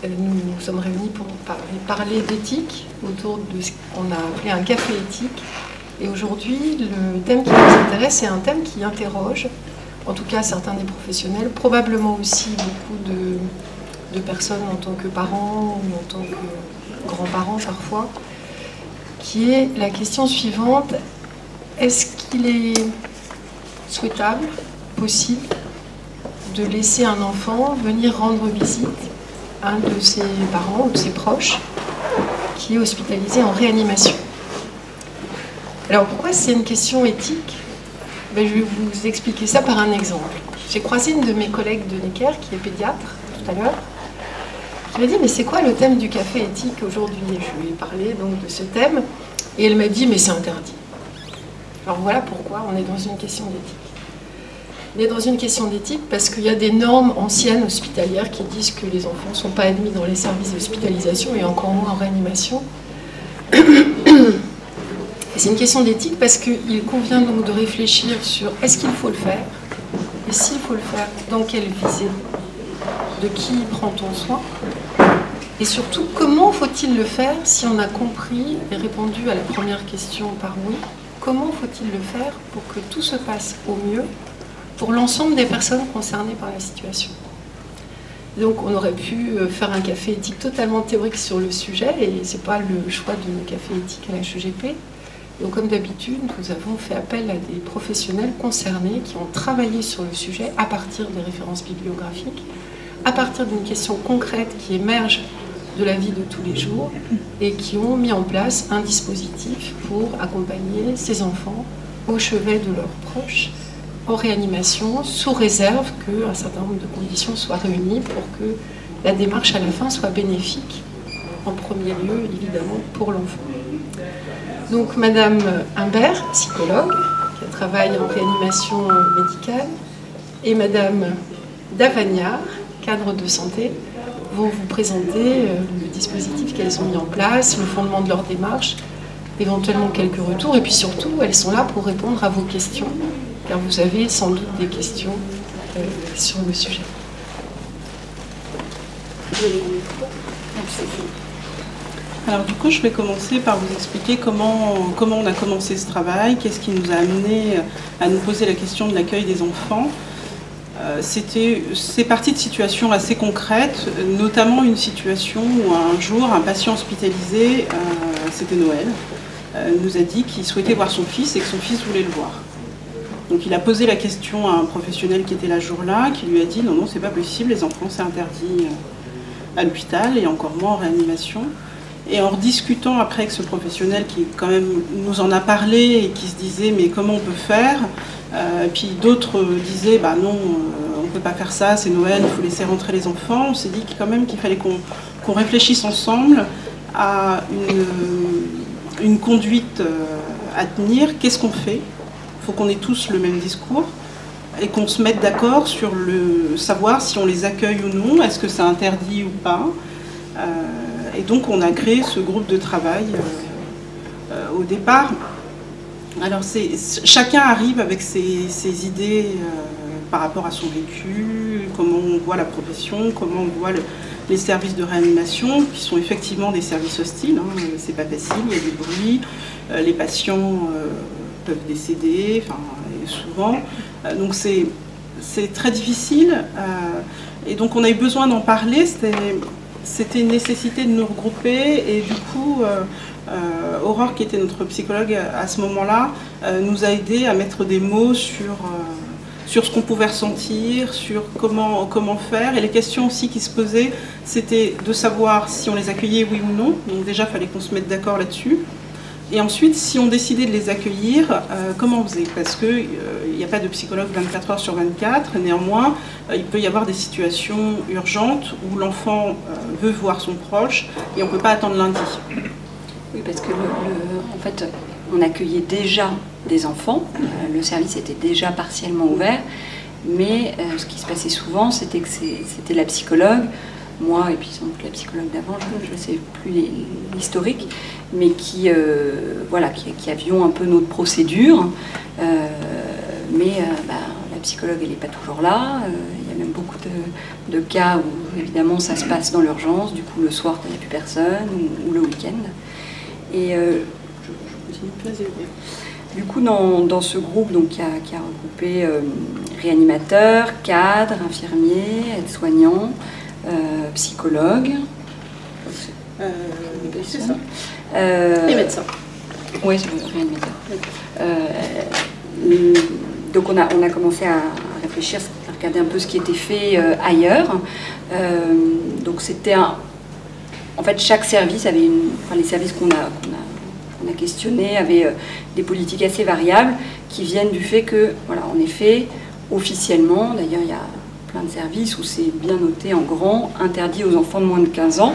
nous sommes réunis pour parler d'éthique autour de ce qu'on a appelé un café éthique. Et aujourd'hui, le thème qui nous intéresse est un thème qui interroge, en tout cas certains des professionnels, probablement aussi beaucoup de personnes en tant que parents ou en tant que grands-parents parfois, qui est la question suivante: est-ce qu'il est souhaitable, possible, de laisser un enfant venir rendre visite à un de ses parents ou de ses proches qui est hospitalisé en réanimation? Alors pourquoi c'est une question éthique? Je vais vous expliquer ça par un exemple. J'ai croisé une de mes collègues de Necker, qui est pédiatre, tout à l'heure, qui m'a dit: mais c'est quoi le thème du café éthique aujourd'hui? Je lui ai parlé donc de ce thème, et elle m'a dit: mais c'est interdit. Alors voilà pourquoi on est dans une question d'éthique. On est dans une question d'éthique parce qu'il y a des normes anciennes hospitalières qui disent que les enfants ne sont pas admis dans les services d'hospitalisation et encore moins en réanimation. C'est une question d'éthique parce qu'il convient donc de réfléchir sur est-ce qu'il faut le faire, et s'il faut le faire, dans quelle visée, de qui prend-on soin, et surtout comment faut-il le faire si on a compris et répondu à la première question par oui, comment faut-il le faire pour que tout se passe au mieux pour l'ensemble des personnes concernées par la situation. Donc on aurait pu faire un café éthique totalement théorique sur le sujet, et ce n'est pas le choix de nos cafés éthiques à la HEGP. Donc comme d'habitude, nous avons fait appel à des professionnels concernés qui ont travaillé sur le sujet à partir des références bibliographiques, à partir d'une question concrète qui émerge de la vie de tous les jours, et qui ont mis en place un dispositif pour accompagner ces enfants au chevet de leurs proches en réanimation, sous réserve qu'un certain nombre de conditions soient réunies pour que la démarche à la fin soit bénéfique, en premier lieu évidemment pour l'enfant. Donc Madame Humbert, psychologue, qui travaille en réanimation médicale, et Madame Davagnard, cadre de santé, vont vous présenter le dispositif qu'elles ont mis en place, le fondement de leur démarche, éventuellement quelques retours, et puis surtout, elles sont là pour répondre à vos questions, car vous avez sans doute des questions sur le sujet. Alors du coup, je vais commencer par vous expliquer comment on a commencé ce travail, qu'est-ce qui nous a amené à nous poser la question de l'accueil des enfants. C'est parti de situations assez concrètes, notamment une situation où un jour, un patient hospitalisé, c'était Noël, nous a dit qu'il souhaitait voir son fils et que son fils voulait le voir. Donc il a posé la question à un professionnel qui était là jour-là, qui lui a dit: non, non, c'est pas possible, les enfants c'est interdit à l'hôpital et encore moins en réanimation. Et en rediscutant après avec ce professionnel qui quand même nous en a parlé et qui se disait: mais comment on peut faire? Puis d'autres disaient: bah non, on ne peut pas faire ça, c'est Noël, il faut laisser rentrer les enfants. On s'est dit quand même qu'il fallait qu'on réfléchisse ensemble à une conduite à tenir. Qu'est-ce qu'on fait? Il faut qu'on ait tous le même discours et qu'on se mette d'accord sur le savoir si on les accueille ou non, est-ce que c'est interdit ou pas. Et donc on a créé ce groupe de travail au départ. Alors chacun arrive avec ses idées par rapport à son vécu, comment on voit la profession, comment on voit les services de réanimation, qui sont effectivement des services hostiles, hein, c'est pas facile, il y a du bruit, les patients peuvent décéder, enfin, souvent, donc c'est très difficile, et donc on a eu besoin d'en parler. C'était une nécessité de nous regrouper, et du coup, Aurore, qui était notre psychologue à ce moment-là, nous a aidé à mettre des mots sur ce qu'on pouvait ressentir, sur comment faire. Et les questions aussi qui se posaient, c'était de savoir si on les accueillait, oui ou non. Donc déjà, il fallait qu'on se mette d'accord là-dessus. Et ensuite, si on décidait de les accueillir, comment on faisait? Parce qu'il n'y a pas de psychologue 24 heures sur 24. Néanmoins, il peut y avoir des situations urgentes où l'enfant veut voir son proche et on ne peut pas attendre lundi. Oui, parce que en fait, on accueillait déjà des enfants. Le service était déjà partiellement ouvert. Mais ce qui se passait souvent, c'était que c'était la psychologue, moi et puis sans doute la psychologue d'avant, je ne sais plus l'historique, mais qui avions un peu notre procédure. La la psychologue, elle n'est pas toujours là. Il y a même beaucoup de cas où, évidemment, ça se passe dans l'urgence, du coup, le soir, quand il n'y a plus personne, ou le week-end. Et je continue. Du coup, dans ce groupe donc, qui a regroupé réanimateurs, cadres, infirmiers, aides-soignants, psychologues. C'est ça. Les médecins. Oui, réanimateurs. Donc on a commencé à réfléchir, à regarder un peu ce qui était fait ailleurs. Donc c'était en fait, chaque service avait les services qu'on a questionnés avaient des politiques assez variables qui viennent du fait que, voilà, en effet, officiellement, d'ailleurs il y a plein de services où c'est bien noté en grand, interdit aux enfants de moins de 15 ans.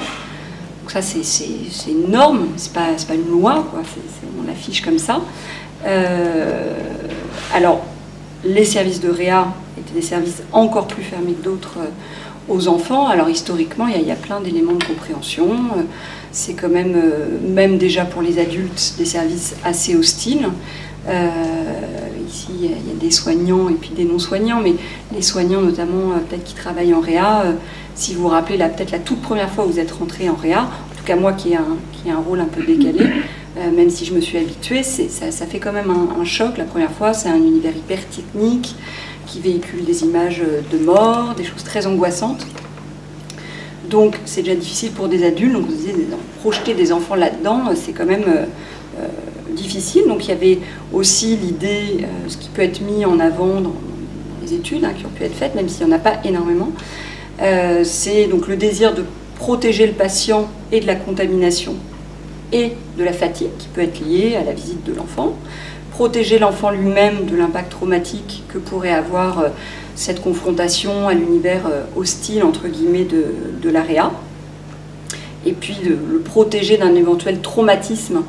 Donc ça c'est une norme, c'est pas une loi, quoi. On l'affiche comme ça. Alors, les services de réa étaient des services encore plus fermés que d'autres aux enfants. Alors historiquement, il y a plein d'éléments de compréhension. C'est quand même, même déjà pour les adultes, des services assez hostiles. Ici, il y a des soignants et puis des non-soignants, mais les soignants notamment, peut-être qui travaillent en réa, si vous vous rappelez, peut-être la toute première fois où vous êtes rentré en réa, en tout cas moi qui ai un rôle un peu décalé, même si je me suis habituée, ça fait quand même un choc la première fois. C'est un univers hyper technique qui véhicule des images de mort, des choses très angoissantes. Donc c'est déjà difficile pour des adultes, donc vous disiez, projeter des enfants là-dedans, c'est quand même difficile. Donc il y avait aussi l'idée, ce qui peut être mis en avant dans les études qui ont pu être faites, même s'il n'y en a pas énormément, c'est donc le désir de protéger le patient et de la contamination et de la fatigue qui peut être liée à la visite de l'enfant, protéger l'enfant lui-même de l'impact traumatique que pourrait avoir cette confrontation à l'univers hostile, entre guillemets, de la réa, et puis de le protéger d'un éventuel traumatisme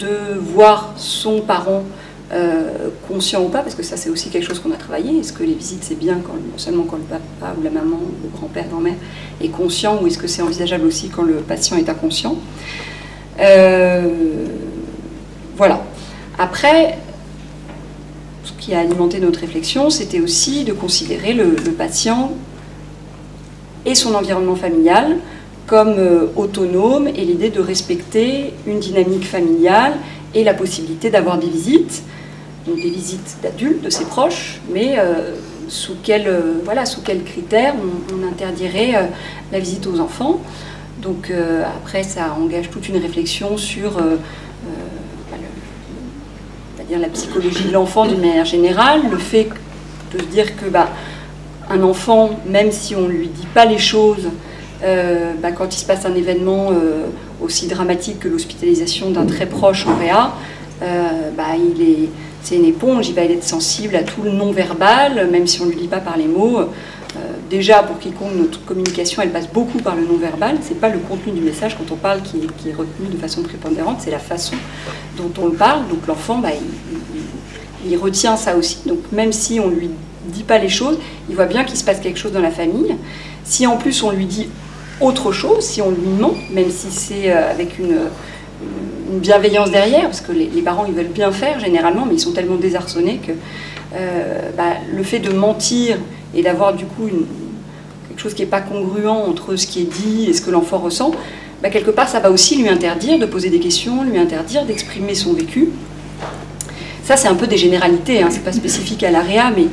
de voir son parent conscient ou pas, parce que ça c'est aussi quelque chose qu'on a travaillé. Est-ce que les visites c'est bien non seulement quand le papa ou la maman ou le grand-père, grand-mère est conscient, ou est-ce que c'est envisageable aussi quand le patient est inconscient? Voilà. Après, ce qui a alimenté notre réflexion, c'était aussi de considérer le patient et son environnement familial comme autonome, et l'idée de respecter une dynamique familiale et la possibilité d'avoir des visites, donc des visites d'adultes, de ses proches, mais sous quels critères on interdirait la visite aux enfants. Donc après, ça engage toute une réflexion sur la psychologie de l'enfant d'une manière générale, le fait de se dire que un enfant, même si on ne lui dit pas les choses, quand il se passe un événement aussi dramatique que l'hospitalisation d'un très proche en réa, c'est une éponge, il va être sensible à tout le non-verbal, même si on ne lui dit pas par les mots. Déjà, pour quiconque, notre communication, elle passe beaucoup par le non-verbal. Ce n'est pas le contenu du message quand on parle qui est retenu de façon prépondérante, c'est la façon dont on le parle. Donc l'enfant, il retient ça aussi. Donc même si on ne lui dit pas les choses, il voit bien qu'il se passe quelque chose dans la famille. Si en plus on lui dit autre chose, si on lui ment, même si c'est avec une bienveillance derrière, parce que les parents ils veulent bien faire généralement, mais ils sont tellement désarçonnés que le fait de mentir et d'avoir du coup quelque chose qui n'est pas congruent entre ce qui est dit et ce que l'enfant ressent, quelque part ça va aussi lui interdire de poser des questions, lui interdire d'exprimer son vécu. Ça c'est un peu des généralités, c'est pas spécifique à l'AREA, mais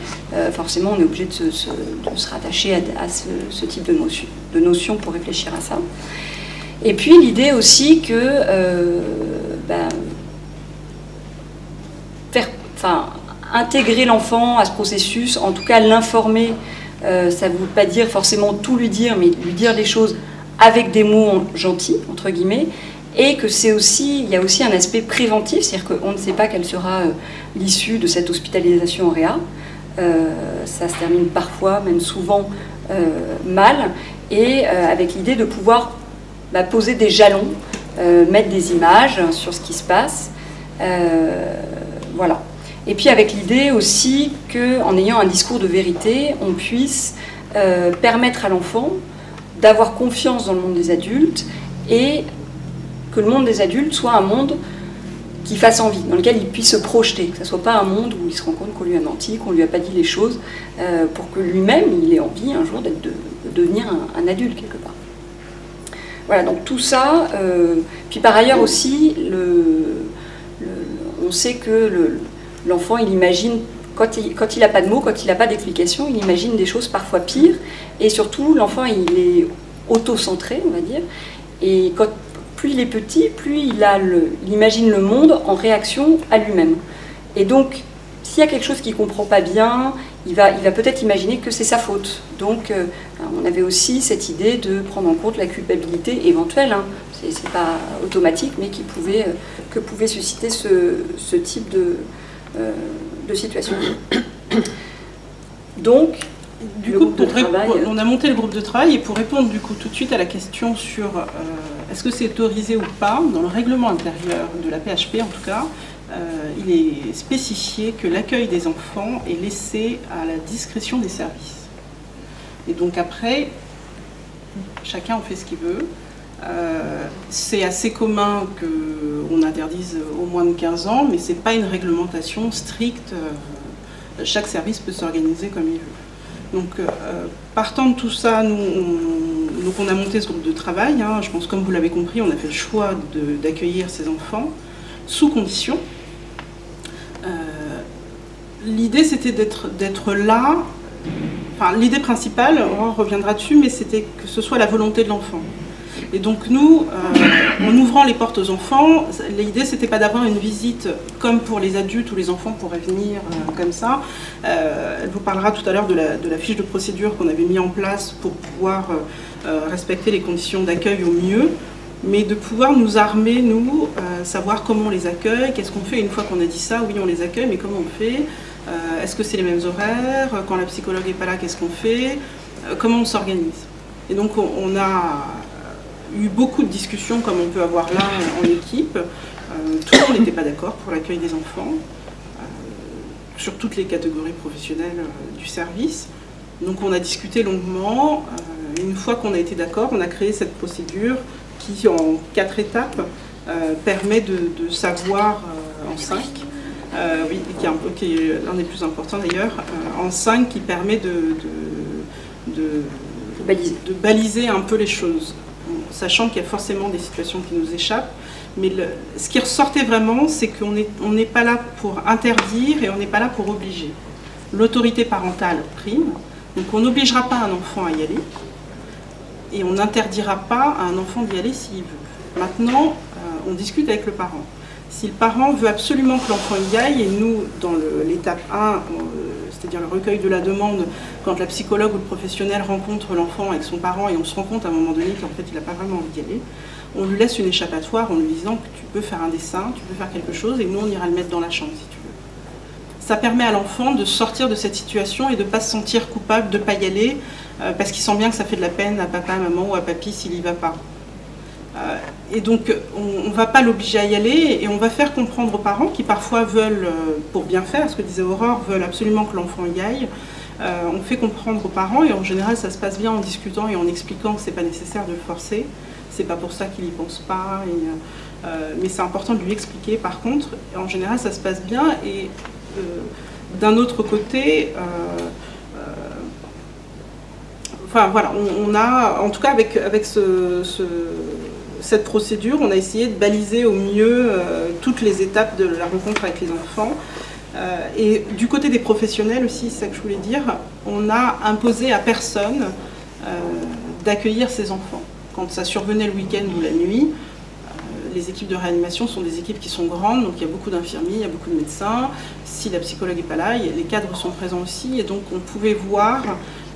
forcément on est obligé de se rattacher à ce type de notion pour réfléchir à ça. Et puis l'idée aussi que intégrer l'enfant à ce processus, en tout cas l'informer, ça ne veut pas dire forcément tout lui dire, mais lui dire des choses avec des mots gentils, entre guillemets, et que il y a aussi un aspect préventif, c'est-à-dire qu'on ne sait pas quelle sera l'issue de cette hospitalisation en réa. Ça se termine parfois, même souvent, mal, et avec l'idée de pouvoir poser des jalons, mettre des images sur ce qui se passe. Voilà. Et puis avec l'idée aussi qu'en ayant un discours de vérité, on puisse permettre à l'enfant d'avoir confiance dans le monde des adultes, et que le monde des adultes soit un monde qui fasse envie, dans lequel il puisse se projeter, que ce ne soit pas un monde où il se rend compte qu'on lui a menti, qu'on ne lui a pas dit les choses, pour que lui-même, il ait envie un jour de devenir un adulte quelque part. Voilà, donc tout ça, puis par ailleurs aussi, on sait que l'enfant, il imagine, quand il n'a pas de mots, quand il n'a pas d'explication, il imagine des choses parfois pires, et surtout, l'enfant, il est auto-centré, on va dire, et plus il est petit, plus il imagine le monde en réaction à lui-même. Et donc, s'il y a quelque chose qu'il ne comprend pas bien, il va peut-être imaginer que c'est sa faute. Donc, on avait aussi cette idée de prendre en compte la culpabilité éventuelle, hein. C'est pas automatique, mais que pouvait susciter ce type de situation. Donc, du coup, on a monté le groupe de travail, et pour répondre du coup tout de suite à la question sur est-ce que c'est autorisé ou pas, dans le règlement intérieur de la PHP en tout cas, il est spécifié que l'accueil des enfants est laissé à la discrétion des services. Et donc après, chacun en fait ce qu'il veut. C'est assez commun qu'on interdise au moins de 15 ans, mais ce n'est pas une réglementation stricte. Chaque service peut s'organiser comme il veut. Donc, partant de tout ça, donc on a monté ce groupe de travail. Hein, je pense, comme vous l'avez compris, on a fait le choix d'accueillir ces enfants sous condition. L'idée, c'était d'être là. Enfin, l'idée principale, on reviendra dessus, mais c'était que ce soit la volonté de l'enfant. Et donc nous, en ouvrant les portes aux enfants, l'idée c'était pas d'avoir une visite comme pour les adultes où les enfants pourraient venir comme ça. Elle vous parlera tout à l'heure de la fiche de procédure qu'on avait mis en place pour pouvoir respecter les conditions d'accueil au mieux, mais de pouvoir nous armer, nous, savoir comment on les accueille, qu'est-ce qu'on fait une fois qu'on a dit ça, oui on les accueille, mais comment on fait, est-ce que c'est les mêmes horaires, quand la psychologue n'est pas là, qu'est-ce qu'on fait, comment on s'organise. Et donc on a eu beaucoup de discussions comme on peut avoir là en équipe. Tout le monde n'était pas d'accord pour l'accueil des enfants, sur toutes les catégories professionnelles du service. Donc on a discuté longuement. Une fois qu'on a été d'accord, on a créé cette procédure qui, en 4 étapes, permet de savoir, en 5, oui, qui est l'un des plus importants d'ailleurs, en 5, qui permet de baliser un peu les choses, sachant qu'il y a forcément des situations qui nous échappent. Mais ce qui ressortait vraiment, c'est qu'on n'est pas là pour interdire et on n'est pas là pour obliger. L'autorité parentale prime, donc on n'obligera pas un enfant à y aller et on n'interdira pas à un enfant d'y aller s'il veut. Maintenant, on discute avec le parent. Si le parent veut absolument que l'enfant y aille, et nous, dans l'étape 1, c'est-à-dire le recueil de la demande, quand la psychologue ou le professionnel rencontre l'enfant avec son parent et on se rend compte à un moment donné qu'en fait il n'a pas vraiment envie d'y aller, on lui laisse une échappatoire en lui disant que tu peux faire un dessin, tu peux faire quelque chose et nous on ira le mettre dans la chambre si tu veux. Ça permet à l'enfant de sortir de cette situation et de ne pas se sentir coupable de ne pas y aller parce qu'il sent bien que ça fait de la peine à papa, à maman ou à papy s'il n'y va pas. Et donc on ne va pas l'obliger à y aller et on va faire comprendre aux parents qui parfois veulent, pour bien faire, ce que disait Aurore, veulent absolument que l'enfant y aille. On fait comprendre aux parents et en général ça se passe bien en discutant et en expliquant que ce n'est pas nécessaire de le forcer. C'est pas pour ça qu'il n'y pense pas, mais c'est important de lui expliquer par contre. En général ça se passe bien et d'un autre côté, enfin voilà, on a, en tout cas avec cette procédure, on a essayé de baliser au mieux toutes les étapes de la rencontre avec les enfants. Et du côté des professionnels aussi, c'est ça que je voulais dire, on a imposé à personne d'accueillir ces enfants. Quand ça survenait le week-end ou la nuit, les équipes de réanimation sont des équipes qui sont grandes, donc il y a beaucoup d'infirmiers, il y a beaucoup de médecins. Si la psychologue n'est pas là, les cadres sont présents aussi, et donc on pouvait voir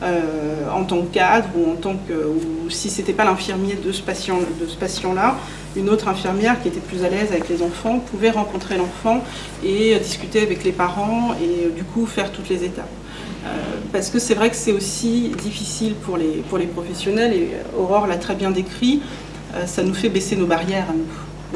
en tant que cadre ou si ce n'était pas l'infirmier de ce patient-là, une autre infirmière qui était plus à l'aise avec les enfants pouvait rencontrer l'enfant et discuter avec les parents et du coup faire toutes les étapes. Parce que c'est vrai que c'est aussi difficile pour les professionnels, et Aurore l'a très bien décrit, ça nous fait baisser nos barrières à nous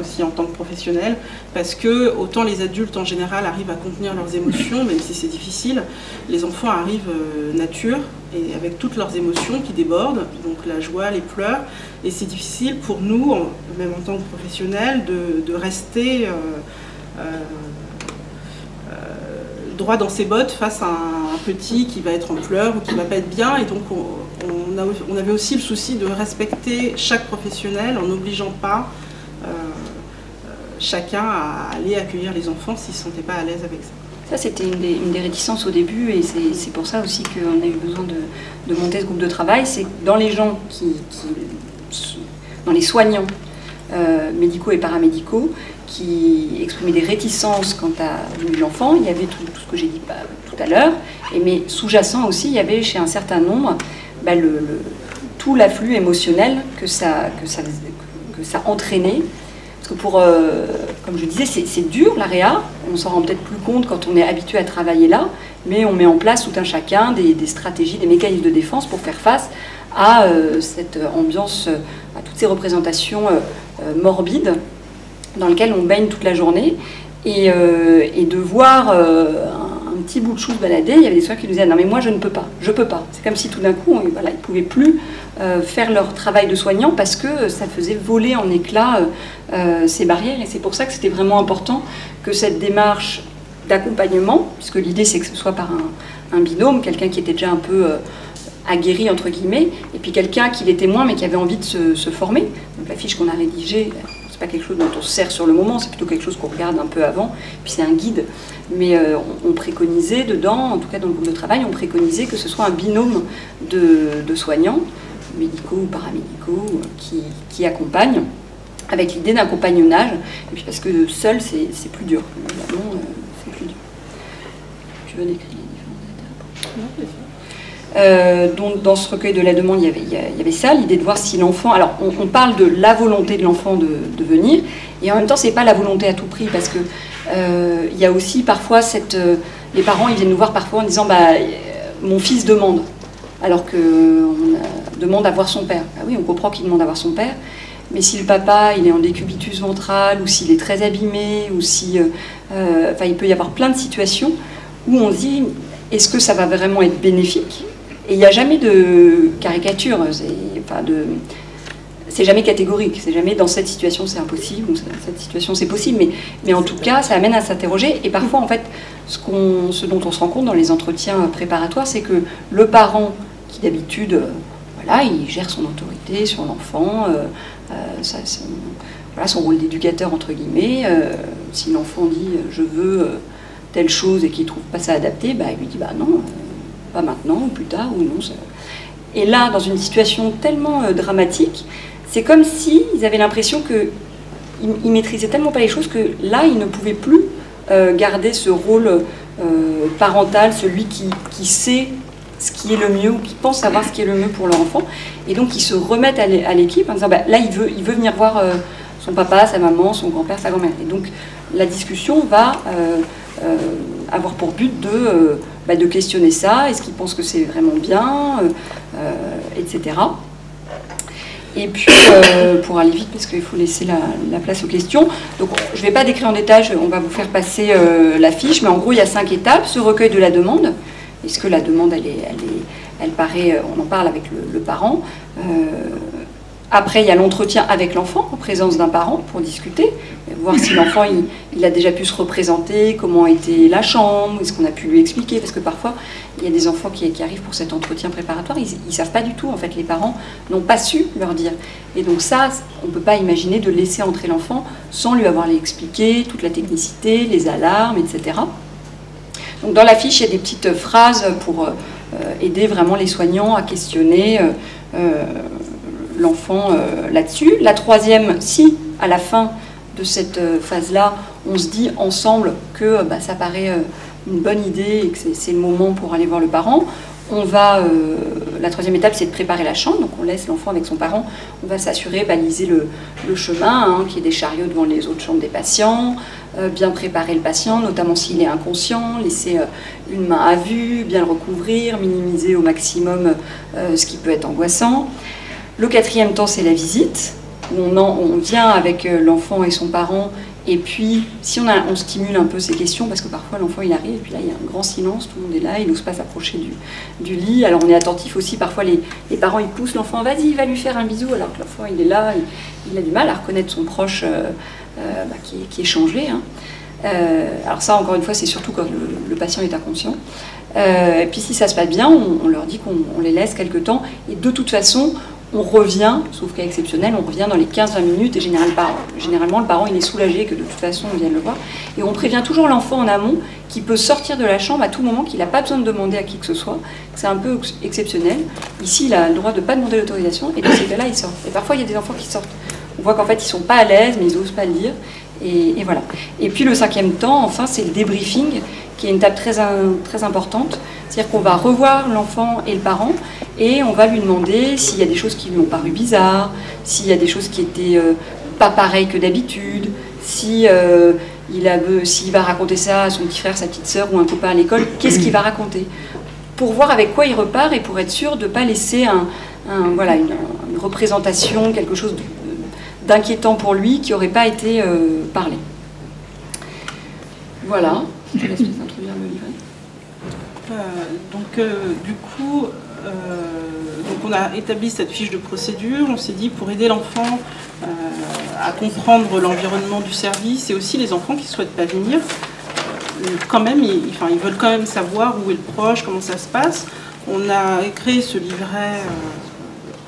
aussi en tant que professionnels, parce que autant les adultes en général arrivent à contenir leurs émotions, même si c'est difficile, les enfants arrivent nature et avec toutes leurs émotions qui débordent, donc la joie, les pleurs, et c'est difficile pour nous, même en tant que professionnels, de rester droit dans ses bottes face à un petit qui va être en pleurs ou qui ne va pas être bien. Et donc on avait aussi le souci de respecter chaque professionnel en n'obligeant pas chacun à aller accueillir les enfants s'ils ne se sentaient pas à l'aise avec ça. Ça, c'était une des réticences au début, et c'est pour ça aussi qu'on a eu besoin de monter ce groupe de travail. C'est dans les gens dans les soignants médicaux et paramédicaux qui exprimaient des réticences quant à l'enfant. Il y avait tout ce que j'ai dit tout à l'heure, mais sous-jacent aussi, il y avait chez un certain nombre tout l'afflux émotionnel que ça entraînait. Parce que comme je disais, c'est dur la réa, on s'en rend peut-être plus compte quand on est habitué à travailler là, mais on met en place tout un chacun des stratégies, des mécanismes de défense pour faire face à cette ambiance, à toutes ces représentations morbides dans lesquelles on baigne toute la journée. Et de voir un petit bout de chou se balader, il y avait des soignants qui nous disaient « Non mais moi je ne peux pas, je peux pas ». C'est comme si tout d'un coup, ils ne pouvaient plus faire leur travail de soignant parce que ça faisait voler en éclats ces barrières. Et c'est pour ça que c'était vraiment important que cette démarche d'accompagnement, puisque l'idée c'est que ce soit par un binôme, quelqu'un qui était déjà un peu aguerri entre guillemets, et puis quelqu'un qui l'était moins mais qui avait envie de se former. Donc la fiche qu'on a rédigée, c'est pas quelque chose dont on se sert sur le moment, c'est plutôt quelque chose qu'on regarde un peu avant, puis c'est un guide. Mais on préconisait dedans, en tout cas dans le groupe de travail, on préconisait que ce soit un binôme de soignants, médicaux ou paramédicaux, qui accompagnent, avec l'idée d'un compagnonnage, et puis parce que seul c'est plus dur, évidemment, c'est plus dur. Tu veux décrire les différentes étapes? Donc dans ce recueil de la demande, il y avait ça, l'idée de voir si l'enfant... Alors on parle de la volonté de l'enfant de venir, et en même temps c'est pas la volonté à tout prix, parce que il y a aussi parfois les parents ils viennent nous voir parfois en disant mon fils demande, alors qu'on demande à voir son père. Ah oui, on comprend qu'il demande à voir son père, mais si le papa il est en décubitus ventral, ou s'il est très abîmé, ou si il peut y avoir plein de situations où on se dit est-ce que ça va vraiment être bénéfique? Et il n'y a jamais de caricature, c'est jamais catégorique, c'est jamais dans cette situation c'est impossible, ou cette situation c'est possible, mais en tout cas ça amène à s'interroger. Et parfois en fait ce dont on se rend compte dans les entretiens préparatoires, c'est que le parent qui d'habitude il gère son autorité sur l'enfant, son rôle d'éducateur entre guillemets, si l'enfant dit je veux telle chose et qu'il ne trouve pas ça adapté, il lui dit non, pas maintenant, ou plus tard, ou non. Et là, dans une situation tellement dramatique, c'est comme s'ils avaient l'impression qu'ils maîtrisaient tellement pas les choses que là, ils ne pouvaient plus garder ce rôle parental, celui qui sait ce qui est le mieux, ou qui pense savoir ce qui est le mieux pour leur enfant. Et donc, ils se remettent à l'équipe en disant, là, il veut venir voir son papa, sa maman, son grand-père, sa grand-mère. Et donc, la discussion va avoir pour but de questionner ça, est-ce qu'ils pensent que c'est vraiment bien, etc. Et puis, pour aller vite, parce qu'il faut laisser la place aux questions, donc je ne vais pas décrire en détail, on va vous faire passer la fiche, mais en gros, il y a 5 étapes. Ce recueil de la demande, est-ce que la demande, elle paraît, on en parle avec le parent. Après, il y a l'entretien avec l'enfant, en présence d'un parent, pour discuter, voir si l'enfant il a déjà pu se représenter, comment était la chambre, est-ce qu'on a pu lui expliquer, parce que parfois, il y a des enfants qui arrivent pour cet entretien préparatoire, ils ne savent pas du tout, en fait, les parents n'ont pas su leur dire. Et donc ça, on ne peut pas imaginer de laisser entrer l'enfant sans lui avoir expliqué toute la technicité, les alarmes, etc. Donc dans la fiche, il y a des petites phrases pour aider vraiment les soignants à questionner l'enfant là-dessus. La troisième, si à la fin de cette phase-là, on se dit ensemble que ça paraît une bonne idée et que c'est le moment pour aller voir le parent, la troisième étape, c'est de préparer la chambre. Donc on laisse l'enfant avec son parent, on va s'assurer, baliser le chemin, qu'il y ait des chariots devant les autres chambres des patients, bien préparer le patient, notamment s'il est inconscient, laisser une main à vue, bien le recouvrir, minimiser au maximum ce qui peut être angoissant. Le quatrième temps, c'est la visite, où on vient avec l'enfant et son parent, et puis si on stimule un peu ces questions, parce que parfois l'enfant il arrive, et puis là il y a un grand silence, tout le monde est là, il n'ose pas s'approcher du lit, alors on est attentif aussi, parfois les parents ils poussent l'enfant, vas-y, il va lui faire un bisou, alors que l'enfant il est là, il a du mal à reconnaître son proche qui est changé. Alors ça, encore une fois, c'est surtout quand le patient est inconscient. Et puis si ça se passe bien, on leur dit qu'on les laisse quelque temps. Et de toute façon, on revient, sauf cas exceptionnel, on revient dans les 15-20 minutes. Et généralement, le parent il est soulagé que de toute façon, on vienne le voir. Et on prévient toujours l'enfant en amont qu'il peut sortir de la chambre à tout moment, qu'il n'a pas besoin de demander à qui que ce soit. C'est un peu exceptionnel. Ici, il a le droit de ne pas demander l'autorisation. Et dans ces cas-là, il sort. Et parfois, il y a des enfants qui sortent. On voit qu'en fait, ils ne sont pas à l'aise, mais ils n'osent pas le dire. Et voilà. Et puis le 5e temps, enfin, c'est le débriefing, qui est une étape très importante. C'est-à-dire qu'on va revoir l'enfant et le parent, et on va lui demander s'il y a des choses qui lui ont paru bizarres, s'il y a des choses qui étaient pas pareilles que d'habitude, s'il va raconter ça à son petit frère, sa petite sœur ou un copain à l'école, qu'est-ce qu'il va raconter, pour voir avec quoi il repart et pour être sûr de ne pas laisser voilà, une représentation, quelque chose d'inquiétant pour lui qui n'aurait pas été parlé. Voilà, je te laisse peut-être introduire le livret. Du coup, donc on a établi cette fiche de procédure. On s'est dit, pour aider l'enfant à comprendre l'environnement du service, et aussi les enfants qui ne souhaitent pas venir, quand même, ils veulent quand même savoir où est le proche, comment ça se passe. On a créé ce livret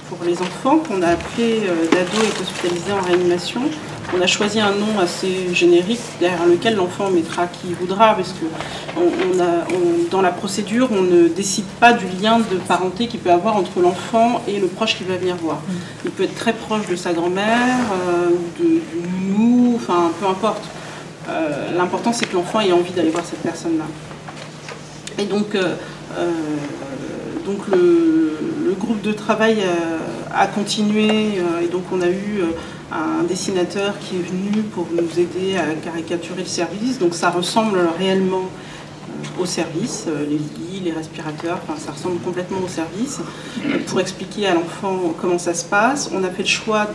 pour les enfants qu'on a appelé l'ado est hospitalisé en réanimation. On a choisi un nom assez générique derrière lequel l'enfant mettra qui voudra, parce que dans la procédure, on ne décide pas du lien de parenté qu'il peut avoir entre l'enfant et le proche qui va venir voir. Il peut être très proche de sa grand-mère, ou du nounou, enfin peu importe. L'important c'est que l'enfant ait envie d'aller voir cette personne-là. Et donc le groupe de travail a continué, et donc on a eu un dessinateur qui est venu pour nous aider à caricaturer le service. Donc ça ressemble réellement au service, les lits, les respirateurs, enfin ça ressemble complètement au service, pour expliquer à l'enfant comment ça se passe. On a fait le choix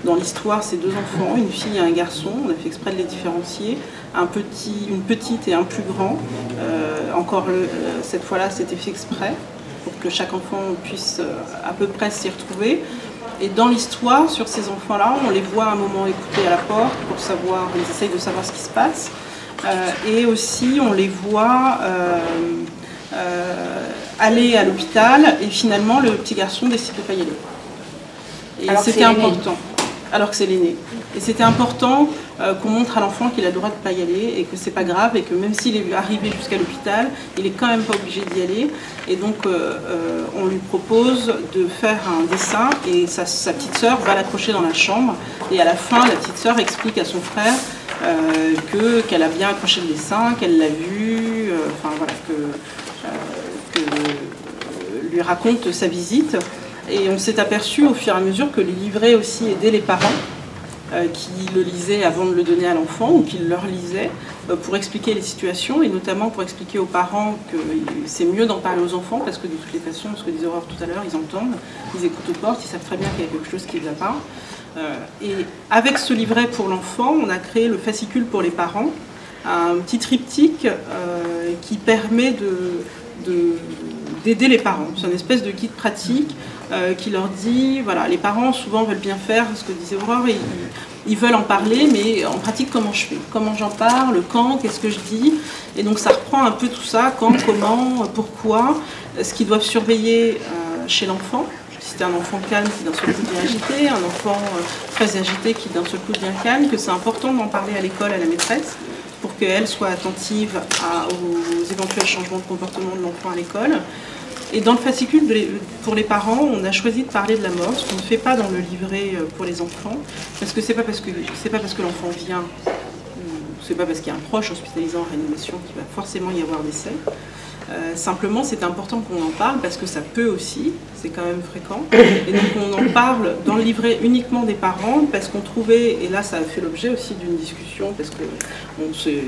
dans l'histoire, c'est 2 enfants, une fille et un garçon, on a fait exprès de les différencier, une petite et un plus grand. Cette fois-là, c'était fait exprès, pour que chaque enfant puisse à peu près s'y retrouver. Et dans l'histoire, sur ces enfants-là, on les voit à un moment écouter à la porte pour savoir, ils essayent de savoir ce qui se passe. Et aussi, on les voit aller à l'hôpital, et finalement, le petit garçon décide de ne pas y aller. Et c'était important, alors que c'est l'aîné. Et c'était important qu'on montre à l'enfant qu'il a le droit de ne pas y aller, et que c'est pas grave, et que même s'il est arrivé jusqu'à l'hôpital, il est quand même pas obligé d'y aller. Et donc on lui propose de faire un dessin, et sa petite sœur va l'accrocher dans la chambre, et à la fin la petite sœur explique à son frère qu'elle a bien accroché le dessin, qu'elle l'a vu, enfin voilà, que lui raconte sa visite. Et on s'est aperçu au fur et à mesure que les livrets aussi aidaient les parents qui le lisaient avant de le donner à l'enfant, ou qui le leur lisaient, pour expliquer les situations, et notamment pour expliquer aux parents que c'est mieux d'en parler aux enfants, parce que de toutes les façons, ce que disait Aurore tout à l'heure, ils entendent, ils écoutent aux portes, ils savent très bien qu'il y a quelque chose qui ne va pas. Et avec ce livret pour l'enfant, on a créé le fascicule pour les parents, un petit triptyque qui permet d'aider les parents. C'est une espèce de guide pratique qui leur dit, voilà, les parents souvent veulent bien faire, ce que disait Aurore, ils veulent en parler, mais en pratique, comment je fais? Comment j'en parle? Quand? Qu'est-ce que je dis? Et donc ça reprend un peu tout ça, quand, comment, pourquoi, ce qu'ils doivent surveiller chez l'enfant. Si c'est un enfant calme qui d'un seul coup devient agité, un enfant très agité qui d'un seul coup devient calme, que c'est important d'en parler à l'école, à la maîtresse, pour qu'elle soit attentive aux éventuels changements de comportement de l'enfant à l'école. Et dans le fascicule pour les parents, on a choisi de parler de la mort, ce qu'on ne fait pas dans le livret pour les enfants, parce que c'est pas parce que l'enfant vient, c'est pas parce qu'il y a un proche hospitalisé en réanimation qu'il va forcément y avoir décès. Simplement, c'est important qu'on en parle parce que ça peut aussi, c'est quand même fréquent. Et donc on en parle dans le livret uniquement des parents parce qu'on trouvait, et là ça a fait l'objet aussi d'une discussion parce qu'on s'est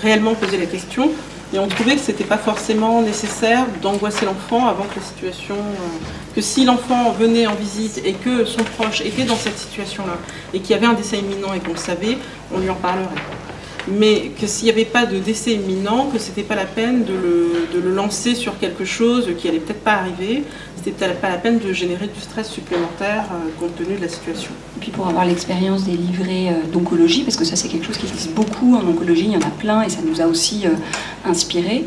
réellement posé la question, et on trouvait que c'était pas forcément nécessaire d'angoisser l'enfant avant que la situation, que si l'enfant venait en visite et que son proche était dans cette situation-là et qu'il y avait un décès imminent et qu'on le savait, on lui en parlerait. mais que s'il n'y avait pas de décès imminent, que c'était pas la peine de le lancer sur quelque chose qui allait peut-être pas arriver, c'était peut-être pas la peine de générer du stress supplémentaire compte tenu de la situation. Et puis pour avoir l'expérience des livrets d'oncologie, parce que ça c'est quelque chose qui existe beaucoup en oncologie, il y en a plein et ça nous a aussi inspiré.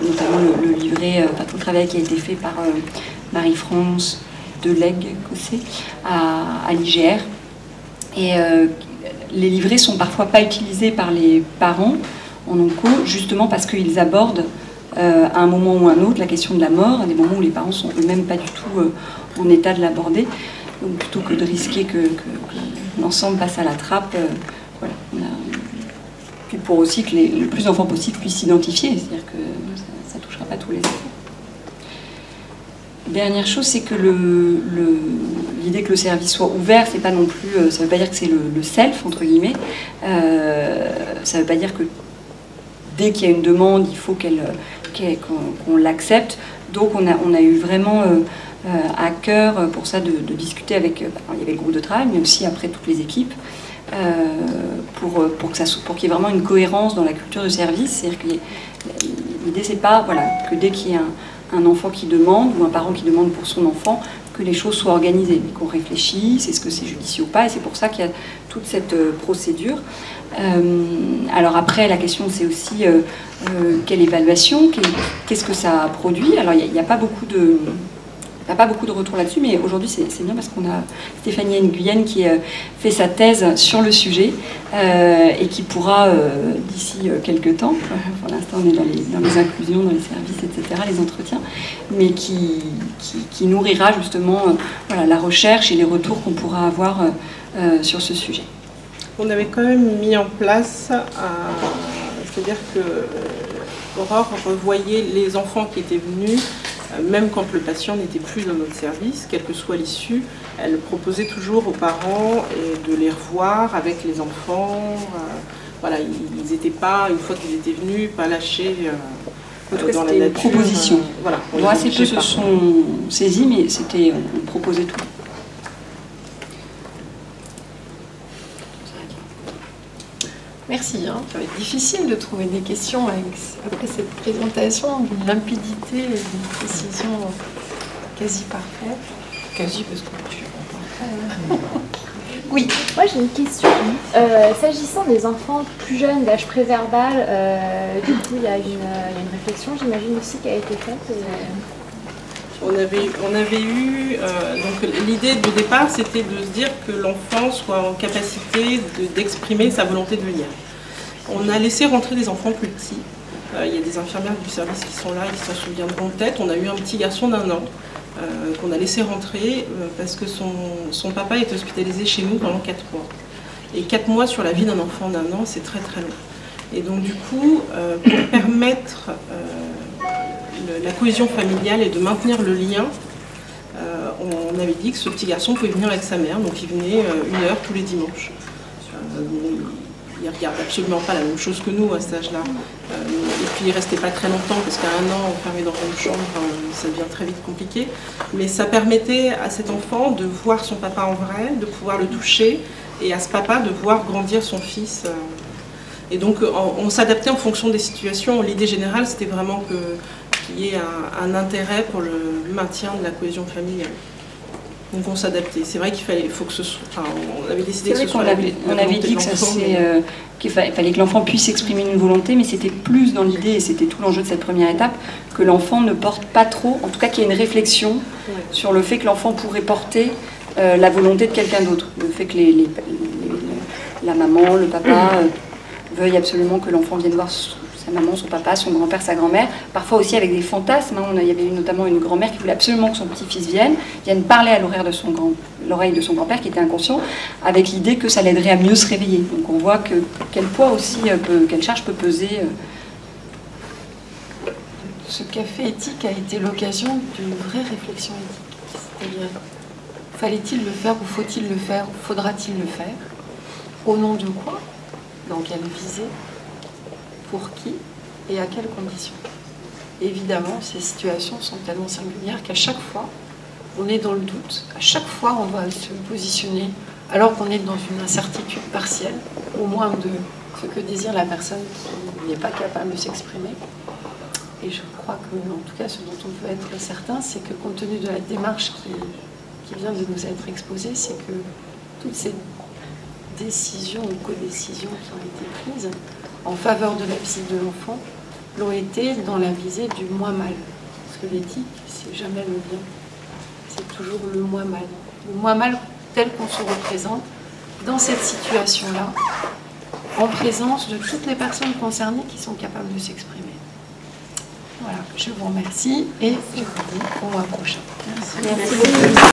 Notamment le livret, tout le travail qui a été fait par Marie-France Delegue-Cossé à l'IGR. Et les livrets sont parfois pas utilisés par les parents en onco, justement parce qu'ils abordent à un moment ou à un autre la question de la mort, à des moments où les parents sont eux-mêmes pas du tout en état de l'aborder. Donc plutôt que de risquer que l'ensemble passe à la trappe, voilà, puis pour aussi que le plus d'enfants possible puissent s'identifier, c'est-à-dire que ça ne touchera pas tous les enfants. Dernière chose, c'est que l'idée que le service soit ouvert, c'est pas non plus, ça ne veut pas dire que c'est le self, entre guillemets, ça ne veut pas dire que dès qu'il y a une demande, il faut qu'on l'accepte. Donc on a eu vraiment à cœur pour ça de discuter avec, il y avait le groupe de travail, mais aussi après toutes les équipes, pour qu'il y ait vraiment une cohérence dans la culture de service. C'est-à-dire que l'idée, c'est pas que dès qu'il y a un enfant qui demande ou un parent qui demande pour son enfant, que les choses soient organisées, mais qu'on réfléchisse, est-ce que c'est judicieux ou pas, et c'est pour ça qu'il y a toute cette procédure. Alors après, la question c'est aussi quelle évaluation, qu'est-ce que ça a produit. Alors il n'y a pas beaucoup de... Il n'y a pas beaucoup de retours là-dessus, mais aujourd'hui c'est bien parce qu'on a Stéphanie Nguyen qui fait sa thèse sur le sujet et qui pourra, d'ici quelques temps, pour l'instant on est dans les inclusions, dans les services, etc., les entretiens, mais qui nourrira justement la recherche et les retours qu'on pourra avoir sur ce sujet. On avait quand même mis en place, c'est-à-dire que Aurore revoyait les enfants qui étaient venus, même quand le patient n'était plus dans notre service, quelle que soit l'issue, elle proposait toujours aux parents de les revoir avec les enfants. Voilà, ils n'étaient pas, une fois qu'ils étaient venus, pas lâchés dans la nature. Une proposition. Voilà, moi, assez peu se sont saisis, mais on proposait tout. Merci. Ça va être difficile de trouver des questions après cette présentation, d'une limpidité et d'une précision quasi parfaite. Quasi parce que je suis pas parfaite. Oui. Moi j'ai une question. S'agissant des enfants plus jeunes d'âge préverbal, du coup il y a une réflexion, j'imagine aussi, qui a été faite. On avait eu, donc l'idée du départ, c'était de se dire que l'enfant soit en capacité d'exprimer sa volonté de venir. On a laissé rentrer des enfants plus petits. Il y a des infirmières du service qui sont là, qui s'en souviendront peut-être. On a eu un petit garçon d'1 an qu'on a laissé rentrer parce que son papa est hospitalisé chez nous pendant 4 mois. Et 4 mois sur la vie d'un enfant d'1 an, c'est très très long. Et donc du coup, pour permettre la cohésion familiale et de maintenir le lien, on avait dit que ce petit garçon pouvait venir avec sa mère, donc il venait 1 heure tous les dimanches. Il ne regarde absolument pas la même chose que nous à cet âge-là. Et puis il ne restait pas très longtemps, parce qu'à 1 an, enfermé dans une chambre, ça devient très vite compliqué. Mais ça permettait à cet enfant de voir son papa en vrai, de pouvoir le toucher, et à ce papa de voir grandir son fils. Et donc on s'adaptait en fonction des situations. L'idée générale, c'était vraiment qu'il y ait un intérêt pour le maintien de la cohésion familiale. Donc on s'adaptait. C'est vrai faut que ce soit. Enfin, on avait décidé que ce soit. On avait dit qu'il fallait que l'enfant puisse exprimer une volonté, mais c'était plus dans l'idée, et c'était tout l'enjeu de cette première étape, que l'enfant ne porte pas trop, en tout cas qu'il y ait une réflexion sur le fait que l'enfant pourrait porter la volonté de quelqu'un d'autre. Le fait que la maman, le papa veuillent absolument que l'enfant vienne voir sa maman, son papa, son grand-père, sa grand-mère, parfois aussi avec des fantasmes. Il y avait notamment une grand-mère qui voulait absolument que son petit-fils vienne parler à l'oreille de son grand-père qui était inconscient, avec l'idée que ça l'aiderait à mieux se réveiller. Donc on voit quel poids aussi, quelle charge peut peser. Ce café éthique a été l'occasion d'une vraie réflexion éthique. C'est-à-dire, fallait-il le faire ou faut-il le faire, faudra-t-il le faire? Au nom de quoi? Dans quelle visée? Pour qui et à quelles conditions? Évidemment, ces situations sont tellement singulières qu'à chaque fois, on est dans le doute. À chaque fois, on doit se positionner, alors qu'on est dans une incertitude partielle. au moins de ce que désire la personne qui n'est pas capable de s'exprimer. Et je crois que, en tout cas, ce dont on peut être certain, c'est que compte tenu de la démarche qui vient de nous être exposée, c'est que toutes ces décisions ou codécisions qui ont été prises en faveur de la visite de l'enfant l'ont été dans la visée du moi mal. Parce que l'éthique, c'est jamais le bien, c'est toujours le moi mal. Le moi mal tel qu'on se représente dans cette situation-là, en présence de toutes les personnes concernées qui sont capables de s'exprimer. Voilà, je vous remercie et je vous dis au mois prochain. Merci beaucoup.